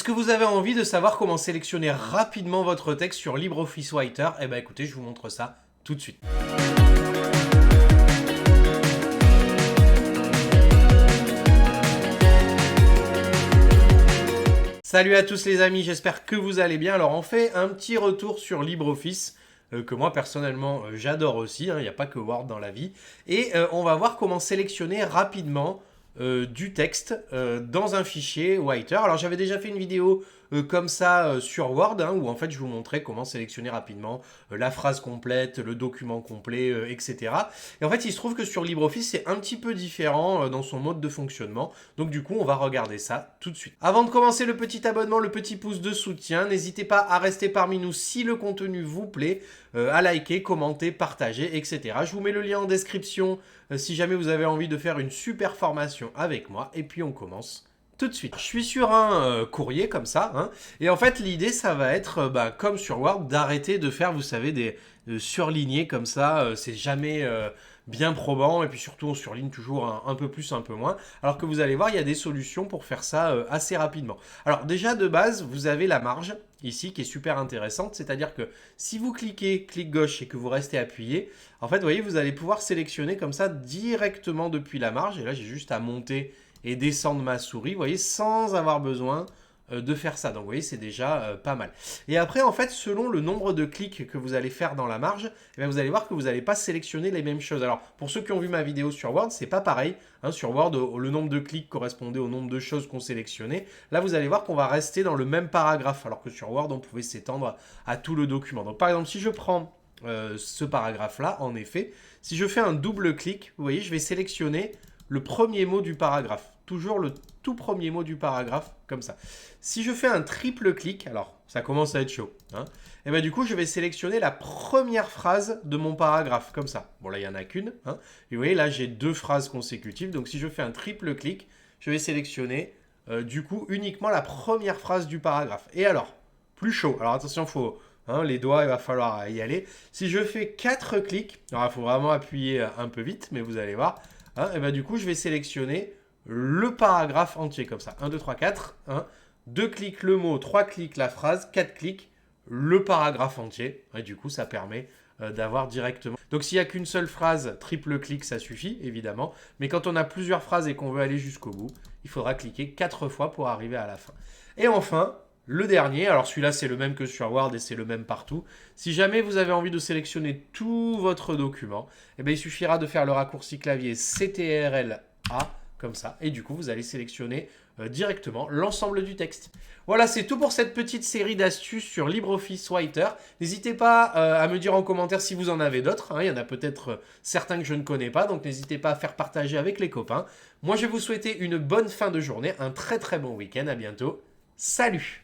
Est-ce que vous avez envie de savoir comment sélectionner rapidement votre texte sur LibreOffice Writer? Eh bien écoutez, je vous montre ça tout de suite. Salut à tous les amis, j'espère que vous allez bien. Alors on fait un petit retour sur LibreOffice, que moi personnellement j'adore aussi, il n'y a pas que Word dans la vie. Et on va voir comment sélectionner rapidement du texte dans un fichier Writer. Alors j'avais déjà fait une vidéo comme ça sur Word, où en fait je vous montrais comment sélectionner rapidement la phrase complète, le document complet, etc. Et en fait il se trouve que sur LibreOffice c'est un petit peu différent dans son mode de fonctionnement. Donc du coup on va regarder ça tout de suite. Avant de commencer, le petit abonnement, le petit pouce de soutien, n'hésitez pas à rester parmi nous si le contenu vous plaît, à liker, commenter, partager, etc. Je vous mets le lien en description si jamais vous avez envie de faire une super formation avec moi. Et puis on commence tout de suite. Je suis sur un courrier comme ça, et en fait l'idée ça va être, comme sur Word, d'arrêter de faire, vous savez, des surlignés comme ça, c'est jamais bien probant, et puis surtout on surligne toujours un peu plus, un peu moins, alors que vous allez voir, il y a des solutions pour faire ça assez rapidement. Alors déjà de base, vous avez la marge ici qui est super intéressante, c'est-à-dire que si vous cliquez clic gauche et que vous restez appuyé, en fait vous voyez, vous allez pouvoir sélectionner comme ça directement depuis la marge, et là j'ai juste à monter et descendre ma souris, vous voyez, sans avoir besoin de faire ça. Donc vous voyez, c'est déjà pas mal. Et après, en fait, selon le nombre de clics que vous allez faire dans la marge, eh bien, vous allez voir que vous n'allez pas sélectionner les mêmes choses. Alors, pour ceux qui ont vu ma vidéo sur Word, c'est pas pareil. Sur Word, le nombre de clics correspondait au nombre de choses qu'on sélectionnait. Là, vous allez voir qu'on va rester dans le même paragraphe, alors que sur Word, on pouvait s'étendre à tout le document. Donc, par exemple, si je prends ce paragraphe-là, en effet, si je fais un double clic, vous voyez, je vais sélectionner le premier mot du paragraphe. Toujours le tout premier mot du paragraphe, comme ça. Si je fais un triple clic, alors ça commence à être chaud, et bien du coup je vais sélectionner la première phrase de mon paragraphe, comme ça. Bon là il n'y en a qu'une, et vous voyez là j'ai deux phrases consécutives, donc si je fais un triple clic, je vais sélectionner du coup uniquement la première phrase du paragraphe. Et alors, plus chaud, alors attention, les doigts, il va falloir y aller. Si je fais 4 clics, alors il faut vraiment appuyer un peu vite, mais vous allez voir, et bien du coup je vais sélectionner le paragraphe entier comme ça. 1, 2, 3, 4. 2 clics le mot, 3 clics la phrase, 4 clics le paragraphe entier. Et du coup, ça permet d'avoir directement. Donc s'il n'y a qu'une seule phrase, triple clic, ça suffit, évidemment. Mais quand on a plusieurs phrases et qu'on veut aller jusqu'au bout, il faudra cliquer 4 fois pour arriver à la fin. Et enfin, le dernier, alors celui-là c'est le même que sur Word et c'est le même partout. Si jamais vous avez envie de sélectionner tout votre document, eh bien, il suffira de faire le raccourci clavier CTRL-A, comme ça, et du coup vous allez sélectionner directement l'ensemble du texte. Voilà, c'est tout pour cette petite série d'astuces sur LibreOffice Writer. N'hésitez pas à me dire en commentaire si vous en avez d'autres, il y en a peut-être certains que je ne connais pas, donc n'hésitez pas à faire partager avec les copains. Moi je vais vous souhaiter une bonne fin de journée, un très très bon week-end, à bientôt, salut!